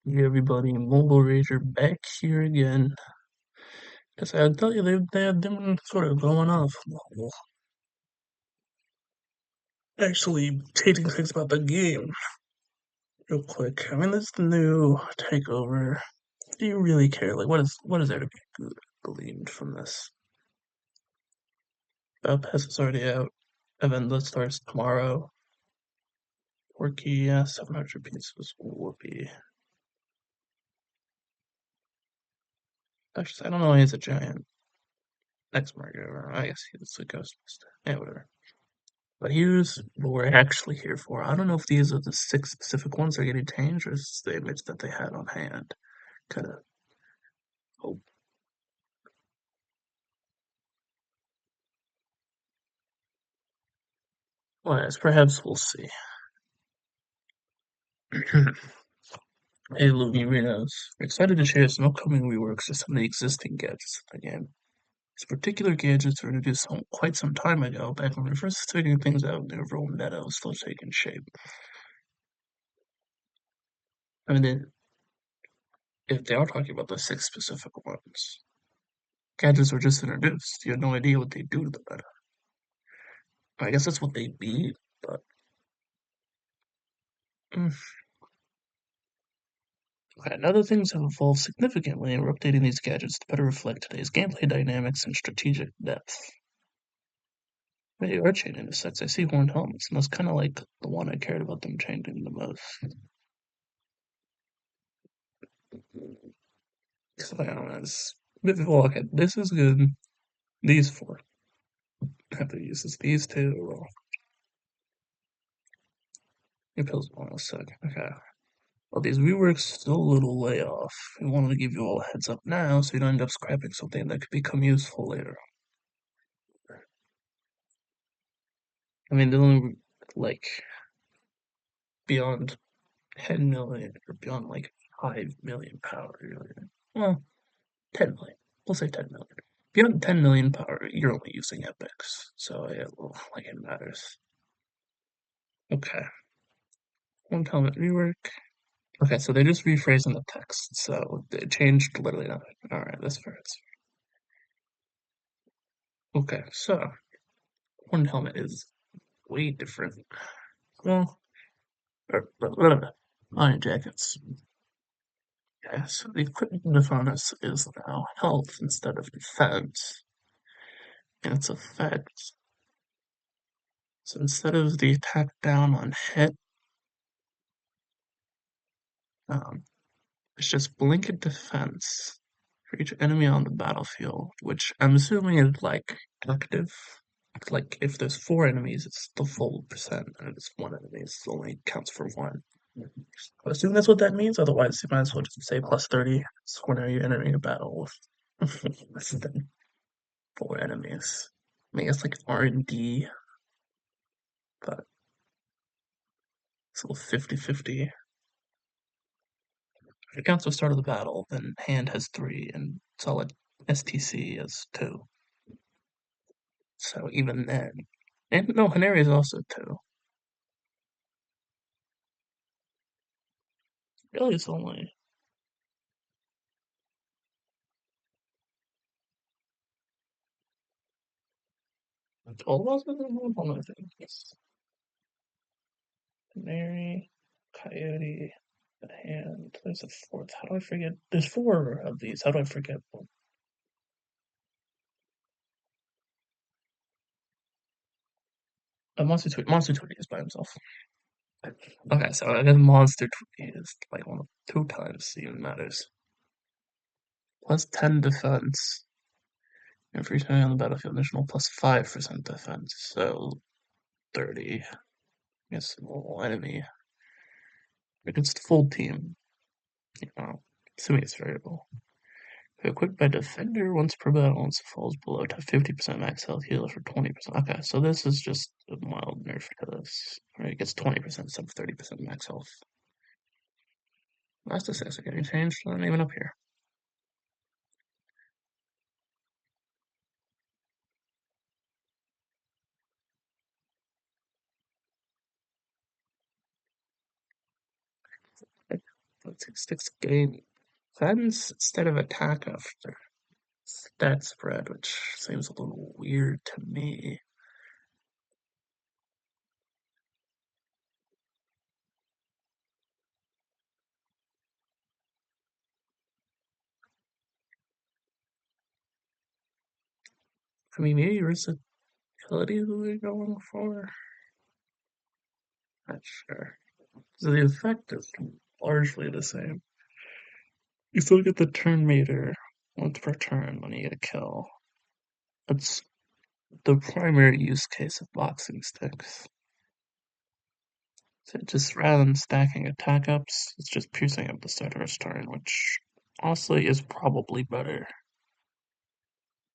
Hey everybody, Mobile Rager back here again. Guess I'll tell you they have them sort of going off. Well, actually, stating things about the game real quick. I mean, this is the new takeover. Do you really care? Like, what is there to be gleaned from this? Pass is already out. Event list starts tomorrow. Porky, yeah, 700 pieces. Whoopee. Actually, I don't know. He's a giant ex-Mario. I guess he's a Ghostbuster. Yeah, whatever. But here's what we're actually here for. I don't know if these are the six specific ones that are getting changed or it's the image that they had on hand. Kind of hope. Well, yes, perhaps we'll see. Hey, Looney Rhinos. We're excited to share some upcoming reworks of some of the existing gadgets in the game. These particular gadgets were introduced quite some time ago, back when we were first figuring things out and the overall meta was still taking shape. I mean, if they are talking about the six specific ones, gadgets were just introduced. You had no idea what they do to the meta. I guess that's what they be, but mm. Okay, now that things have evolved significantly, and we're updating these gadgets to better reflect today's gameplay dynamics and strategic depth. They are changing the sets. I see horned helmets, and that's kind of like the one I cared about them changing the most. So, I don't know, well, okay, this is good. These four have their uses. These two, well, your pills one a sec. Okay. Well, these reworks still a little way off. We wanted to give you all a heads up now so you don't end up scrapping something that could become useful later. I mean, they're only like beyond 10 million or beyond like 5 million power. Well, 10 million. We'll say 10 million. Beyond 10 million power, you're only using epics. So, yeah, well, like it matters. Okay. One comment rework. Okay, so they're just rephrasing the text. So they changed literally nothing. Alright, that's fair. Okay, so one helmet is way different. Well, iron jackets. Yeah, so the equipment on us is now health instead of defense. And its effect. So instead of the attack down on hit, um, it's just blanket defense for each enemy on the battlefield, which I'm assuming is like active. Like if there's four enemies, it's the full percent, and if it's one enemy, it only counts for one. I assume that's what that means. Otherwise, you might as well just say plus 30. So whenever you're entering a battle with less than four enemies. I mean, it's like R&D, but it's a little 50-50. If it counts the start of the battle, then hand has three, and solid STC has two. So even then, and no, Haneri is also two. Really, it's only all of us with one of things. Canary, Coyote, and there's a fourth. How do I forget? There's four of these. How do I forget one? Monster Tweety is by himself. Okay, so I guess Monster Tweety is like one of two times even matters. Plus 10 defense. And for each enemy on the battlefield, additional plus 5% defense. So 30. I guess normal enemy. Against full team. You know, assuming it's variable. Equipped by Defender once per battle, once it falls below to 50% max health, heal for 20%. Okay, so this is just a mild nerf to this. Right, it gets 20% instead of 30% max health. Last assets are getting changed, they're not even up here. sticks gain defense instead of attack after stat spread, which seems a little weird to me. I mean, maybe versatility is what we're going for. Not sure. So the effect is largely the same. You still get the turn meter once per turn when you get a kill. That's the primary use case of boxing sticks. So just rather than stacking attack ups, it's just piercing up the starter's turn, which honestly is probably better,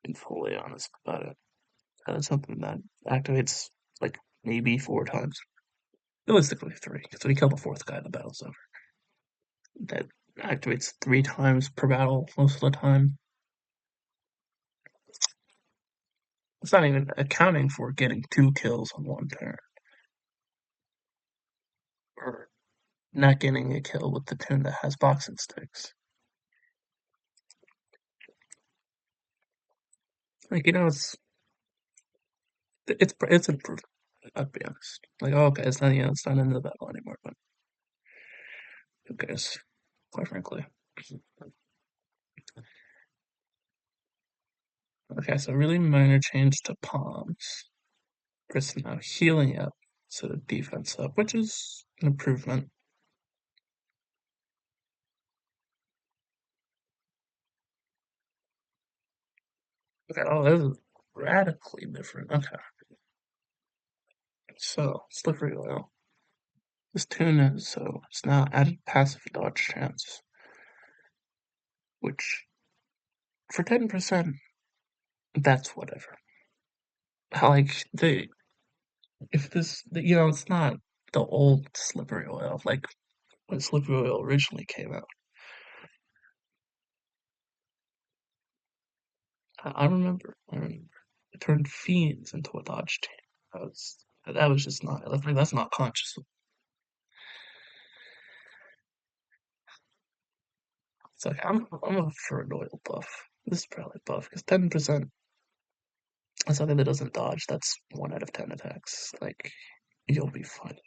being fully honest about it. That's something that activates like maybe 4 times. Realistically, 3, because when you kill the 4th guy, the battle's over. That activates 3 times per battle most of the time. It's not even accounting for getting 2 kills on 1 turn, or not getting a kill with the tune that has boxing sticks. Like it's improved. I'd be honest. Like, oh, okay, it's not in the battle anymore, but who cares? Quite frankly. Okay, so really minor change to palms. Versus now healing up instead of defense up, which is an improvement. Okay, oh, this is radically different. Okay, so slippery oil. This tune is so it's now added passive dodge chance, which for 10%, that's whatever. Like if it's not the old slippery oil, like when slippery oil originally came out. I remember it turned fiends into a dodge team. That was just not that's not conscious. It's like I'm for an oil buff. This is probably buff because 10% is something that doesn't dodge. That's 1 out of 10 attacks. Like you'll be fine.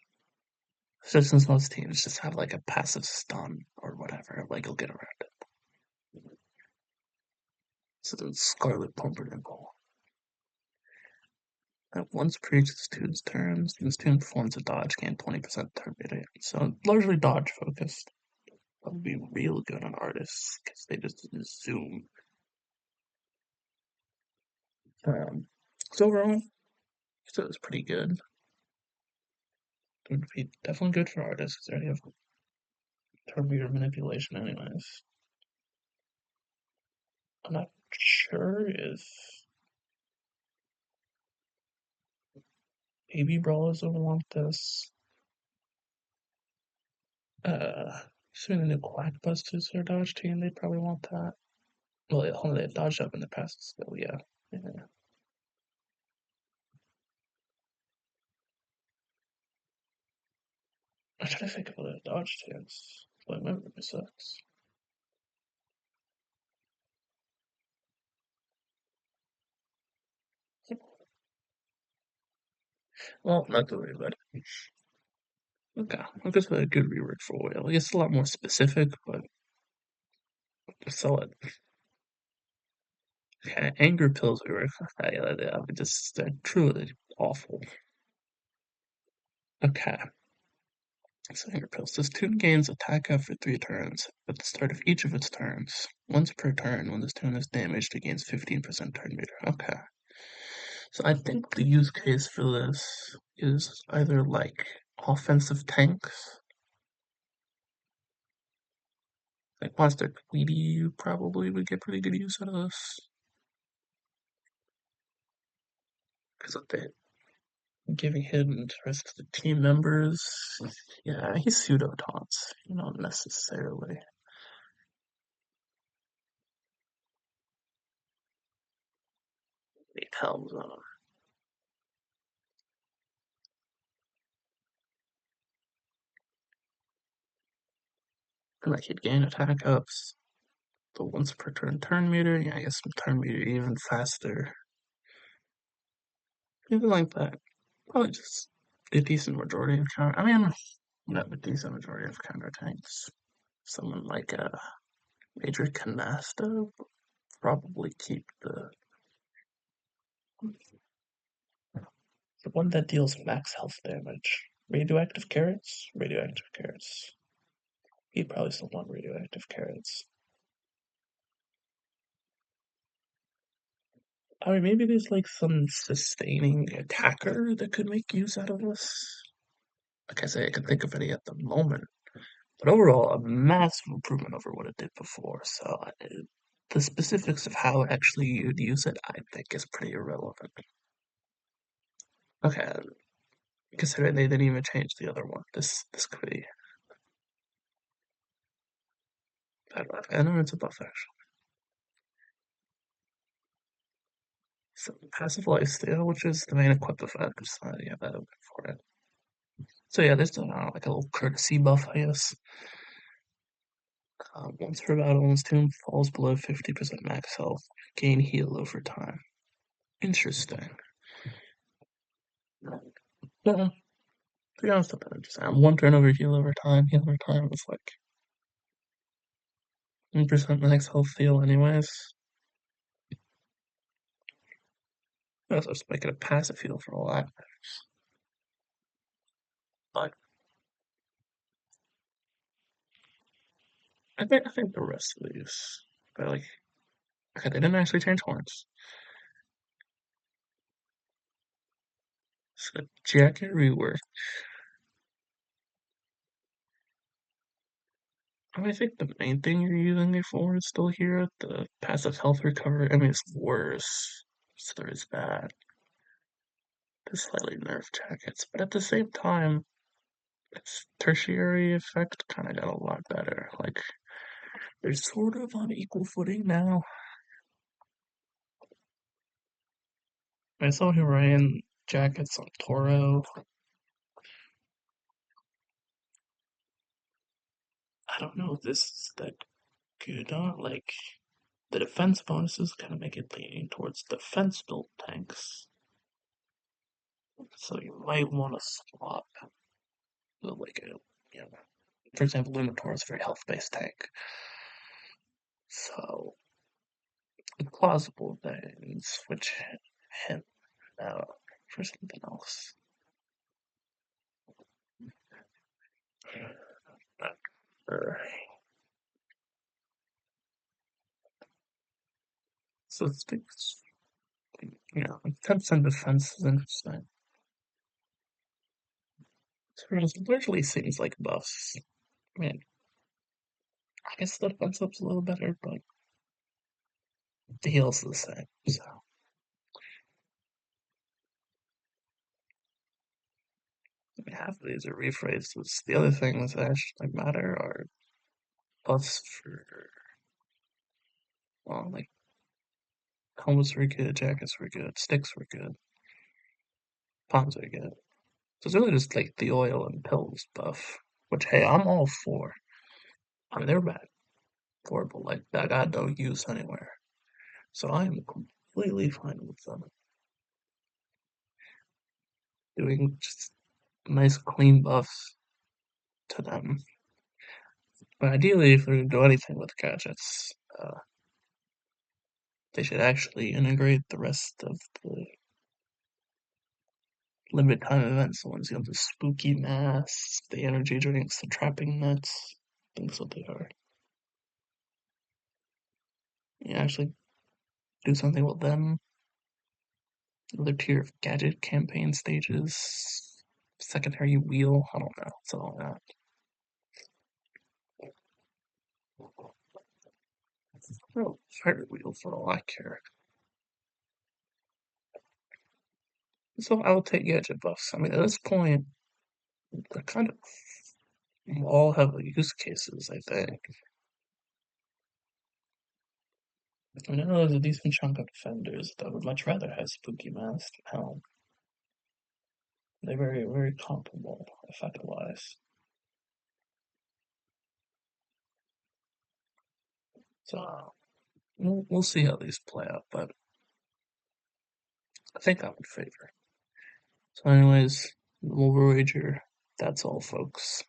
Especially since most teams just have like a passive stun or whatever. Like you'll get around it. So the Scarlet Pumpernickel. At once per each student's turns, this student performs a dodge, gain 20% turn rate. So largely dodge focused. That would be real good on artists because they just zoom. Um, so overall, so it's pretty good. It would be definitely good for artists because they already have turn meter manipulation, anyways. I'm not sure if Baby Brawlers would want this. Assuming the new Quack Busters are Dodge team, they'd probably want that. Well, yeah, they've dodged up in the past, so yeah. Yeah. I'm trying to think of other Dodge teams. My memory sucks. Well, not to worry about it. Okay, I guess a good rework for oil. I guess it's a lot more specific, but solid. Okay, anger pills rework. They're truly awful. Okay, so anger pills. This tune gains attack after 3 turns. At the start of each of its turns, once per turn, when this tune is damaged, it gains 15% turn meter. Okay. So I think the use case for this is either like offensive tanks, like Monster Tweety probably would get pretty good use out of this because of the giving him to the rest of the team members. Yeah, he's pseudo taunts, not necessarily. Eight helms on him. And I could gain attack ups. The once per turn meter, yeah, I guess some turn meter even faster. Even like that. Probably just a decent majority of counter. I mean, not a decent majority of counter tanks. Someone like Major Canasta probably keep the one that deals max health damage. Radioactive carrots? Radioactive carrots. He'd probably still want radioactive carrots. I mean, maybe there's like some sustaining attacker that could make use out of this. Like I say, I can think of any at the moment. But overall, a massive improvement over what it did before. So the specifics of how actually you'd use it, I think, is pretty irrelevant. Okay, considering they didn't even change the other one, this could be bad luck. I know it's a buff actually. So passive lifesteal, which is the main equip effect. So yeah, that open for it. So yeah, there's like a little courtesy buff, I guess. Once per battle, this tomb falls below 50% max health. Gain heal over time. Interesting. Yeah, to be honest, not that interesting. One turnover heal over time is like 1% max health heal, anyways. I was just making a passive heal for a lot. But I think the rest of these, but like, okay, they didn't actually change horns. So jacket rework. I mean, I think the main thing you're using it for is still here. The passive health recovery. I mean, it's worse. So there is that. The slightly nerf jackets, but at the same time, its tertiary effect kind of got a lot better. Like, they're sort of on equal footing now. I saw Hawaiian jackets on Toro. I don't know if this is that good. Like, the defense bonuses kind of make it leaning towards defense build tanks. So you might want to swap, like, for example, Lunator is a very health based tank. So, plausible that you switch him out for something else. Not sure. So it's, 10% defense is interesting. So it literally seems like buffs. I mean, I guess the defense up's a little better, but the heal's the same. So I mean, half of these are rephrases. The other things that actually matter are buffs for, well, like helmets were good, jackets were good, sticks were good, palms were good. So it's really just like the oil and pills buff, which hey, I'm all for. I mean, they're bad, horrible, like that got no use anywhere. So I am completely fine with them doing just nice clean buffs to them. But ideally, if they're gonna do anything with gadgets, they should actually integrate the rest of the limited time events. The ones, the spooky masks, the energy drinks, the trapping nets. I think that's what they are. You actually do something with them. Another tier of gadget campaign stages. Secondary wheel. I don't know. It's all that. Oh, fire wheel for all I care. So I will take gadget buffs. I mean, at this point, they're kind of all have use cases, I think. I know there's a decent chunk of defenders that would much rather have Spooky Mask and Helm. They're very, very comparable effect-wise. So we'll see how these play out, but I think I'm in favor. So anyways, we'll wager. That's all, folks.